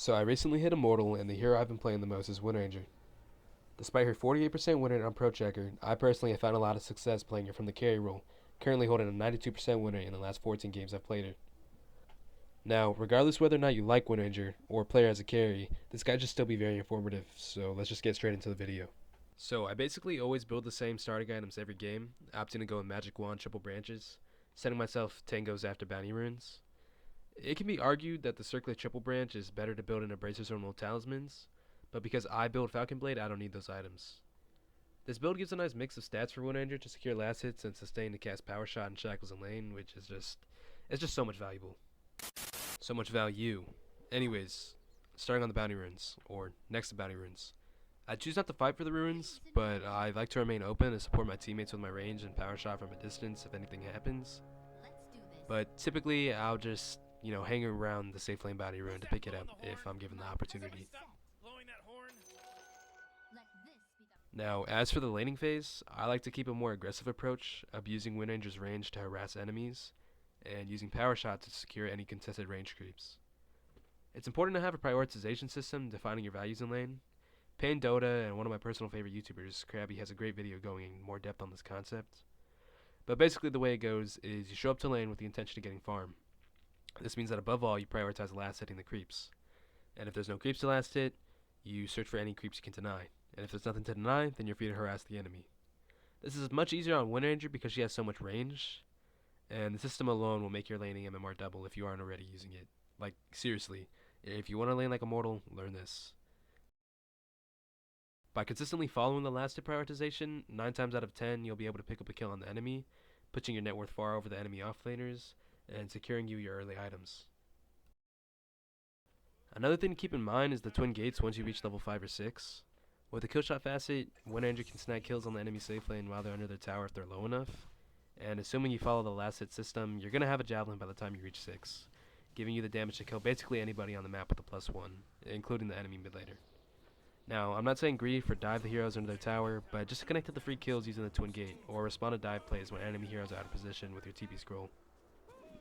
So I recently hit Immortal, and the hero I've been playing the most is Windranger. Despite her 48% win rate on Pro Checker, I personally have found a lot of success playing her from the carry role, currently holding a 92% win rate in the last 14 games I've played her. Now, regardless whether or not you like Windranger or play her as a carry, this guide should still be very informative, so let's just get straight into the video. So I basically always build the same starting items every game, opting to go with Magic Wand Triple Branches, setting myself tangos after Bounty Runes. It can be argued that the Circular Triple Branch is better to build in Abrasors or Mold Talismans, but because I build Falcon Blade, I don't need those items. This build gives a nice mix of stats for Windranger to secure last hits and sustain to cast Power Shot and Shackles in lane, which is just so much valuable. So much value. Anyways, starting on the Bounty Runes, or next to Bounty Runes. I choose not to fight for the runes, but I like to remain open and support my teammates with my range and Power Shot from a distance if anything happens. But typically, I'll just, hang around the safe lane Bounty Rune to pick it up if I'm given the opportunity. Now, as for the laning phase, I like to keep a more aggressive approach, abusing Windranger's range to harass enemies, and using Power Shot to secure any contested range creeps. It's important to have a prioritization system defining your values in lane. Pain Dota and one of my personal favorite YouTubers, Krabby, has a great video going in more depth on this concept. But basically the way it goes is you show up to lane with the intention of getting farm. This means that above all, you prioritize last hitting the creeps. And if there's no creeps to last hit, you search for any creeps you can deny. And if there's nothing to deny, then you're free to harass the enemy. This is much easier on Windranger because she has so much range, and the system alone will make your laning MMR double if you aren't already using it. Like, seriously, if you want to lane like Immortal, learn this. By consistently following the last hit prioritization, 9 times out of 10 you'll be able to pick up a kill on the enemy, pushing your net worth far over the enemy offlaners, and securing you your early items. Another thing to keep in mind is the twin gates once you reach level 5 or 6. With the killshot facet, Windranger can snag kills on the enemy safe lane while they're under their tower if they're low enough, and assuming you follow the last hit system, you're going to have a javelin by the time you reach 6, giving you the damage to kill basically anybody on the map with a +1, including the enemy mid laner. Now, I'm not saying grief or dive the heroes under their tower, but just connect to the free kills using the twin gate, or respond to dive plays when enemy heroes are out of position with your TP scroll.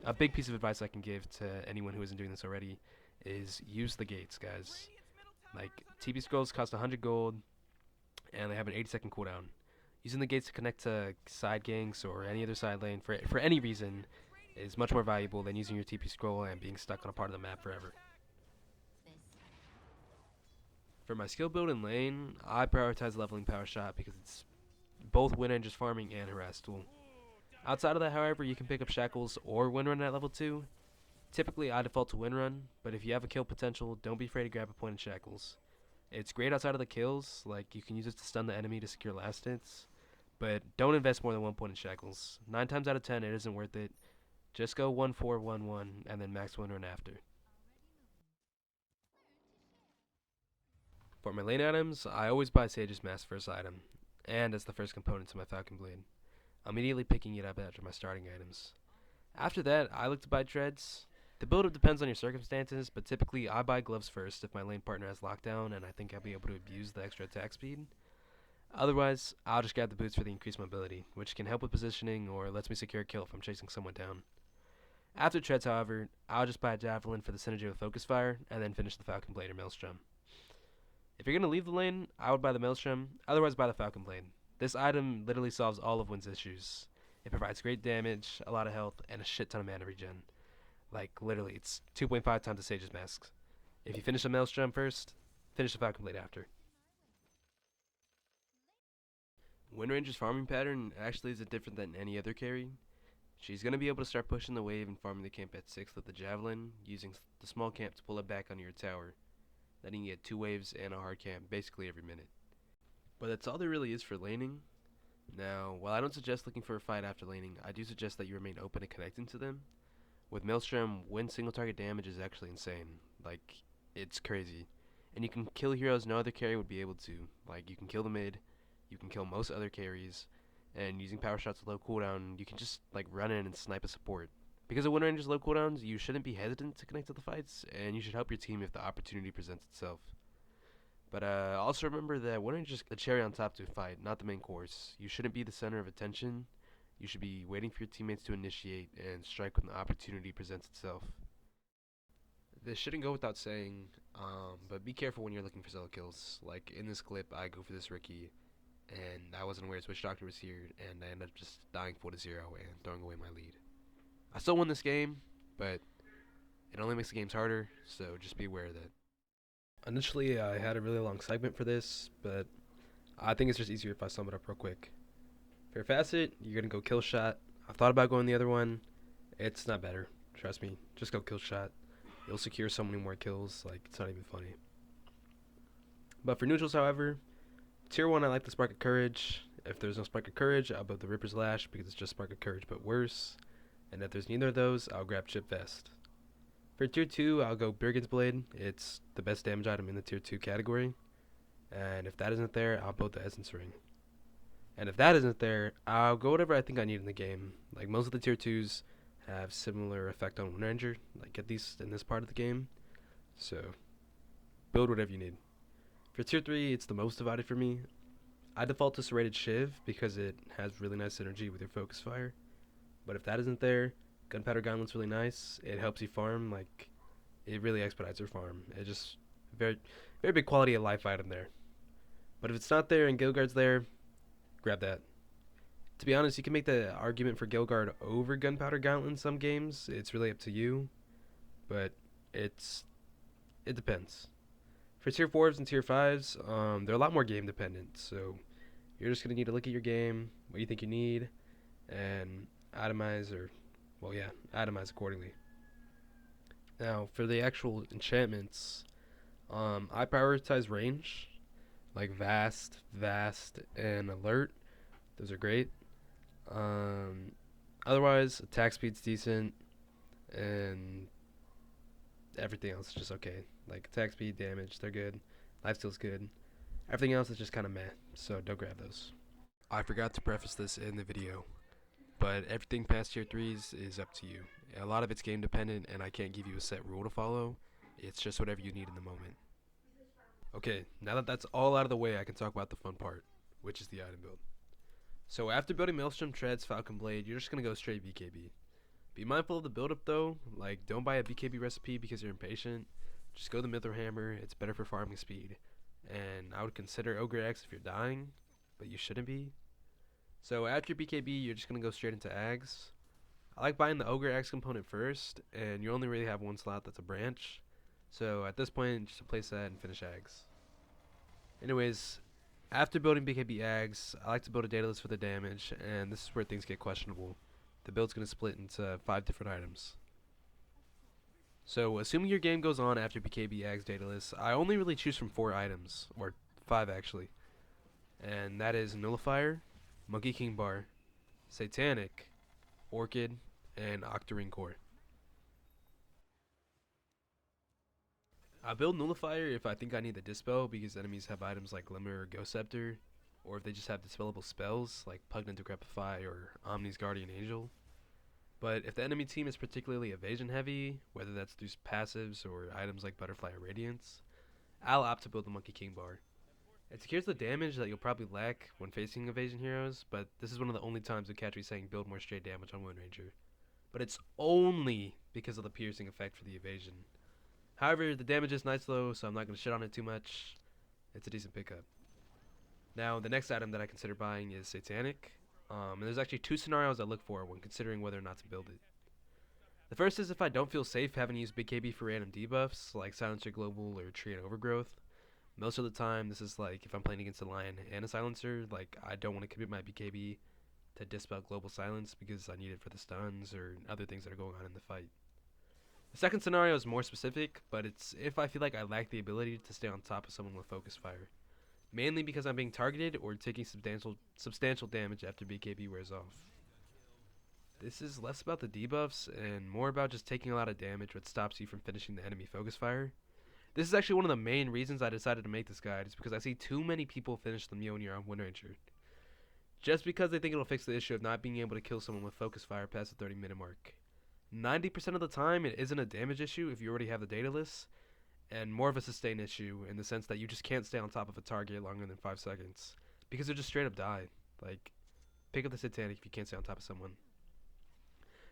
A big piece of advice I can give to anyone who isn't doing this already is use the gates, guys. Like, TP scrolls cost 100 gold, and they have an 80-second cooldown. Using the gates to connect to side ganks or any other side lane for any reason is much more valuable than using your TP scroll and being stuck on a part of the map forever. For my skill build in lane, I prioritize leveling Power Shot because it's both Windranger's farming and harass tool. Outside of that, however, you can pick up Shackles or Windrun at level 2. Typically, I default to Windrun, but if you have a kill potential, don't be afraid to grab a point in Shackles. It's great outside of the kills, like you can use it to stun the enemy to secure last hits, but don't invest more than 1 point in Shackles. 9 times out of 10, it isn't worth it. Just go 1-4-1-1 and then max Windrun after. For my lane items, I always buy Sage's Mask first item, and as the first component to my Falcon Blade, immediately picking it up after my starting items. After that, I look to buy treads. The build-up depends on your circumstances, but typically I buy gloves first if my lane partner has lockdown and I think I'll be able to abuse the extra attack speed. Otherwise, I'll just grab the boots for the increased mobility, which can help with positioning or lets me secure a kill if I'm chasing someone down. After treads, however, I'll just buy a javelin for the synergy with focus fire, and then finish the Falcon Blade or Maelstrom. If you're going to leave the lane, I would buy the Maelstrom, otherwise buy the Falcon Blade. This item literally solves all of Wind's issues. It provides great damage, a lot of health, and a shit ton of mana regen. Like, literally, it's 2.5 times the Sage's Mask. If you finish the Maelstrom first, finish the Falcon Blade after. Windranger's farming pattern actually isn't different than any other carry. She's going to be able to start pushing the wave and farming the camp at 6 with the Javelin, using the small camp to pull it back onto your tower. Then you can get 2 waves and a hard camp basically every minute. But that's all there really is for laning. Now, while I don't suggest looking for a fight after laning, I do suggest that you remain open to connecting to them. With Maelstrom, Wind single target damage is actually insane. Like, it's crazy. And you can kill heroes no other carry would be able to. Like, you can kill the mid, you can kill most other carries, and using power shots with low cooldown, you can just, like, run in and snipe a support. Because of Windranger's low cooldowns, you shouldn't be hesitant to connect to the fights, and you should help your team if the opportunity presents itself. But also remember that Windranger's a cherry on top to a fight, not the main course. You shouldn't be the center of attention. You should be waiting for your teammates to initiate and strike when the opportunity presents itself. This shouldn't go without saying, But be careful when you're looking for solo kills. Like in this clip, I go for this Ricky, and I wasn't aware Switch Doctor was here, and I ended up just dying 4-0 and throwing away my lead. I still won this game, but it only makes the games harder, so just be aware of that. Initially, I had a really long segment for this, but I think it's just easier if I sum it up real quick. For your facet, you're gonna go kill shot. I thought about going the other one. It's not better. Trust me. Just go kill shot. You'll secure so many more kills. Like, it's not even funny. But for neutrals, however, tier 1, I like the Spark of Courage. If there's no Spark of Courage, I'll build the Ripper's Lash because it's just Spark of Courage but worse. And if there's neither of those, I'll grab Chip Vest. For tier 2, I'll go Brigand's Blade. It's the best damage item in the tier 2 category. And if that isn't there, I'll build the Essence Ring. And if that isn't there, I'll go whatever I think I need in the game. Like, most of the tier 2s have similar effect on Windranger, like at least in this part of the game. So, build whatever you need. For tier 3, it's the most divided for me. I default to Serrated Shiv because it has really nice synergy with your Focus Fire. But if that isn't there, Gunpowder Gauntlet's really nice. It helps you farm, like, it really expedites your farm. It's just very, very big quality of life item there. But if it's not there and Gilguard's there, grab that. To be honest, you can make the argument for Gilguard over Gunpowder Gauntlet in some games. It's really up to you, but it depends. For tier 4s and tier 5s, they're a lot more game dependent, so you're just going to need to look at your game, what you think you need, and atomize accordingly. Now, for the actual enchantments, I prioritize range, like Vast, and Alert. Those are great. Otherwise, attack speed's decent, and everything else is just okay. Like attack speed, damage, they're good. Lifesteal's good. Everything else is just kind of meh, so don't grab those. I forgot to preface this in the video, but everything past tier 3s is up to you. A lot of it's game dependent, and I can't give you a set rule to follow. It's just whatever you need in the moment. Okay, now that that's all out of the way, I can talk about the fun part, which is the item build. So after building Maelstrom Treads, Falcon Blade, you're just going to go straight BKB. Be mindful of the build up though, like don't buy a BKB recipe because you're impatient. Just go the Mithril Hammer, it's better for farming speed. And I would consider Ogre Axe if you're dying, but you shouldn't be. So after BKB, you're just going to go straight into Ags. I like buying the Ogre Axe component first, and you only really have one slot that's a branch. So at this point, just place that and finish Ags. Anyways, after building BKB Ags, I like to build a data list for the damage, and this is where things get questionable. The build's going to split into 5 different items. So, assuming your game goes on after BKB Ags data list, I only really choose from 4 items, or 5 actually. And that is Nullifier, Monkey King Bar, Satanic, Orchid, and Octarine Core. I build Nullifier if I think I need the Dispel because enemies have items like Glimmer or Ghost Scepter, or if they just have dispellable spells like Pugnant Decrepify or Omni's Guardian Angel. But if the enemy team is particularly evasion heavy, whether that's through passives or items like Butterfly or Radiance, I'll opt to build the Monkey King Bar. It secures the damage that you'll probably lack when facing evasion heroes, but this is one of the only times you'll catch me saying build more straight damage on Windranger. But it's only because of the piercing effect for the evasion. However, the damage is nice though, so I'm not going to shit on it too much. It's a decent pickup. Now, the next item that I consider buying is Satanic. And there's actually 2 scenarios I look for when considering whether or not to build it. The first is if I don't feel safe having to use BKB for random debuffs, like Silencer Global or Tree and Overgrowth. Most of the time, this is like if I'm playing against a Lion and a Silencer, like I don't want to commit my BKB to dispel Global Silence because I need it for the stuns or other things that are going on in the fight. The second scenario is more specific, but it's if I feel like I lack the ability to stay on top of someone with Focus Fire. Mainly because I'm being targeted or taking substantial damage after BKB wears off. This is less about the debuffs and more about just taking a lot of damage which stops you from finishing the enemy Focus Fire. This is actually one of the main reasons I decided to make this guide, is because I see too many people finish the Mjolnir on Windranger. Just because they think it'll fix the issue of not being able to kill someone with Focus Fire past the 30-minute mark. 90% of the time it isn't a damage issue if you already have the data list, and more of a sustain issue in the sense that you just can't stay on top of a target longer than 5 seconds. Because they'll just straight up die. Like, pick up the Satanic if you can't stay on top of someone.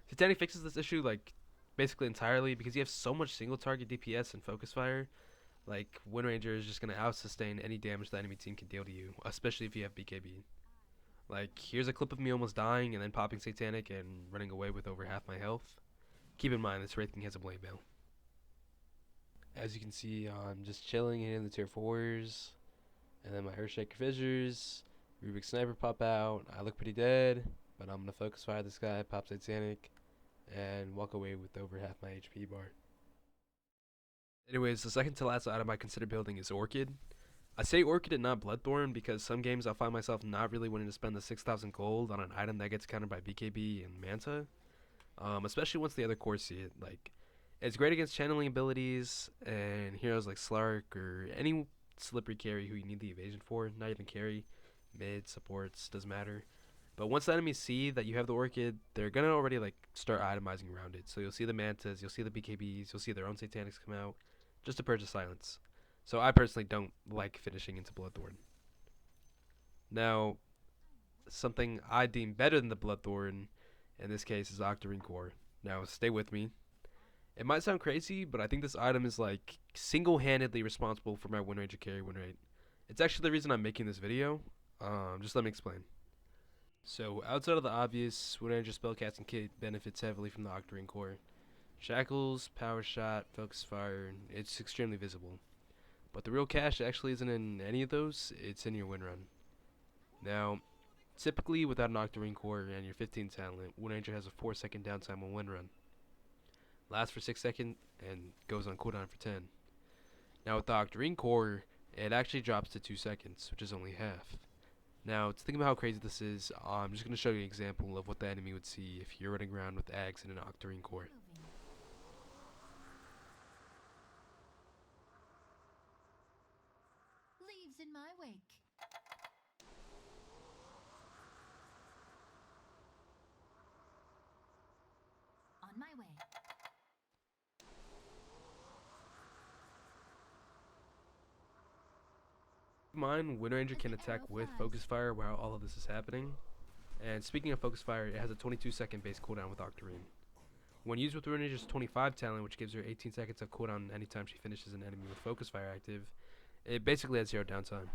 Satanic fixes this issue, like, basically entirely because you have so much single target DPS and Focus Fire Like, Windranger is just going to out-sustain any damage the enemy team can deal to you, especially if you have BKB. Like, here's a clip of me almost dying and then popping Satanic and running away with over half my health. Keep in mind, this Wraith King has a blade mail. As you can see, I'm just chilling in the tier 4s, and then my Earthshaker Fissures, Rubik Sniper pop out. I look pretty dead, but I'm going to focus fire this guy, pop Satanic, and walk away with over half my HP bar. Anyways, the second to last item I consider building is Orchid. I say Orchid and not Bloodthorn because some games I'll find myself not really wanting to spend the 6,000 gold on an item that gets countered by BKB and Manta. Especially once the other cores see it. Like, it's great against channeling abilities and heroes like Slark or any slippery carry who you need the evasion for. Not even carry, mid, supports, doesn't matter. But once the enemies see that you have the Orchid, they're gonna already like start itemizing around it. So you'll see the Mantas, you'll see the BKBs, you'll see their own Satanics come out, just to purge silence. So I personally don't like finishing into Bloodthorn. Now, something I deem better than the Bloodthorn in this case is Octarine Core. Now, stay with me. It might sound crazy, but I think this item is like single-handedly responsible for my Windranger carry win rate. It's actually the reason I'm making this video. Just let me explain. So, outside of the obvious, Windranger spellcasting kit benefits heavily from the Octarine Core. Shackles, Power Shot, Focus Fire, it's extremely visible. But the real cash actually isn't in any of those, it's in your win run. Now, typically without an Octarine Core and your 15 talent, Windranger has a 4-second downtime on win run. Lasts for 6 seconds and goes on cooldown for 10. Now with the Octarine Core, it actually drops to 2 seconds, which is only half. Now, to think about how crazy this is, I'm just going to show you an example of what the enemy would see if you're running around with Ags and an Octarine Core. Leaves in my wake. On my way. Keep in mind, Windranger can attack with Focus Fire while all of this is happening. And speaking of Focus Fire, it has a 22-second base cooldown with Octarine. When used with Windranger's 25 talent, which gives her 18 seconds of cooldown anytime she finishes an enemy with Focus Fire active, it basically has 0 downtime.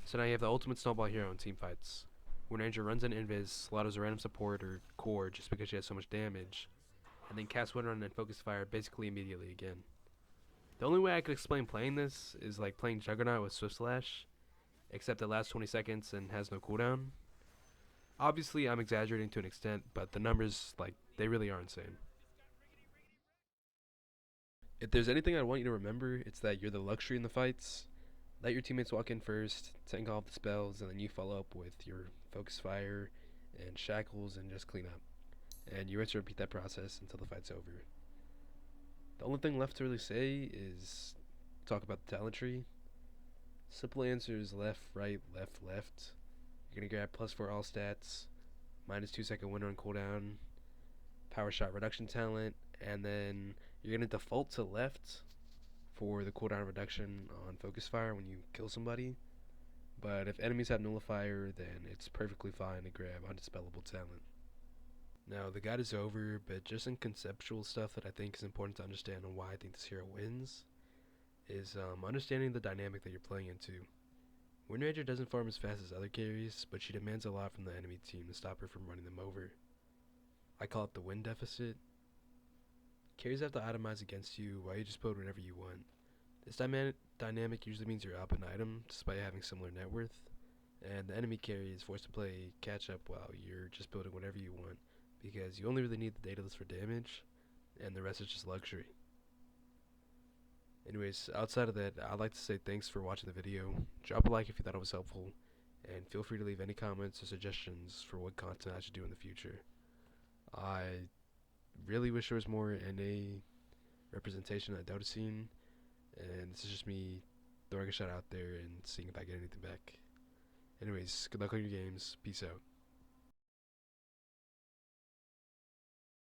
So now you have the ultimate snowball hero in team fights. Windranger runs an invis, slaughters a random support or core just because she has so much damage, and then casts Windrun and Focus Fire basically immediately again. The only way I could explain playing this is like playing Juggernaut with Swift Slash, except it lasts 20 seconds and has no cooldown. Obviously, I'm exaggerating to an extent, but the numbers, like, they really are insane. If there's anything I want you to remember, it's that you're the luxury in the fights. Let your teammates walk in first, tank off the spells, and then you follow up with your Focus Fire and Shackles and just clean up. And you have to repeat that process until the fight's over. The only thing left to really say is talk about the talent tree. Simple answer is left, right, left, left. You're going to grab +4 all stats, -2 second win run cooldown, power shot reduction talent, and then you're going to default to left for the cooldown reduction on Focus Fire when you kill somebody. But if enemies have Nullifier, then it's perfectly fine to grab Undispellable talent. Now, the guide is over, but just some conceptual stuff that I think is important to understand on why I think this hero wins is understanding the dynamic that you're playing into. Windranger doesn't farm as fast as other carries, but she demands a lot from the enemy team to stop her from running them over. I call it the win deficit. Carries have to itemize against you while you just build whatever you want. This dynamic usually means you're up an item despite having similar net worth, and the enemy carry is forced to play catch up while you're just building whatever you want, because you only really need the data list for damage, and the rest is just luxury. Anyways, outside of that, I'd like to say thanks for watching the video. Drop a like if you thought it was helpful, and feel free to leave any comments or suggestions for what content I should do in the future. I really wish there was more NA representation of the Dota scene, and this is just me throwing a shot out there and seeing if I get anything back. Anyways, good luck on your games. Peace out.